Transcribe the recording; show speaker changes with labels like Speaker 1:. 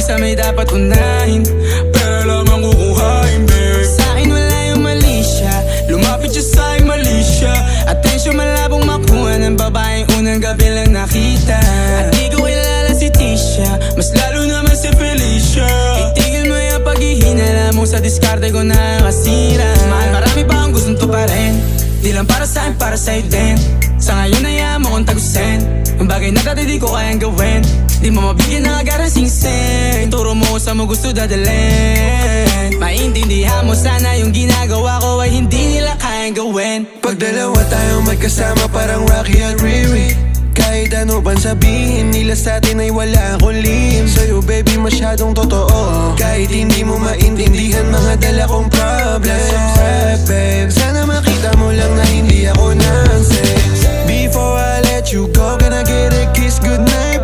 Speaker 1: Basta may dapat unahin, pera lang ang kukuhain, babe. Sa'kin wala yung mali siya, lumapit siya sa'kin mali siya. Atensyon malabong makuha ng babaeng unang gabi lang nakita. At di ko kilala si Tisha, mas lalo naman si Felicia. Itigil mo yung paghihinala mo, sa diskarte ko nakasira. Mahal, marami pa ang gustong tuparin, di lang para sa'kin, para sa'yo din. Sa ngayon hayaan mo kong tagusin ang bagay na dati di ko kayang gawin. Di mo mabigyan ng agarang singsing, turo mo kung saan mo gusto dadalhin. Maintindihan mo sana yung ginagawa ko ay hindi nila kayang gawin.
Speaker 2: Pag dalawa tayong magkasama parang Rocky at Riri, kahit ano pang sabihin nila sa'tin ay wala akong lihim. Sa'yo baby masyadong totoo, kahit hindi mo maintindihan mga dala kong problems. Babe, sana makita mo lang na hindi ako nonsense. Before I let you go, can I get a kiss goodnight?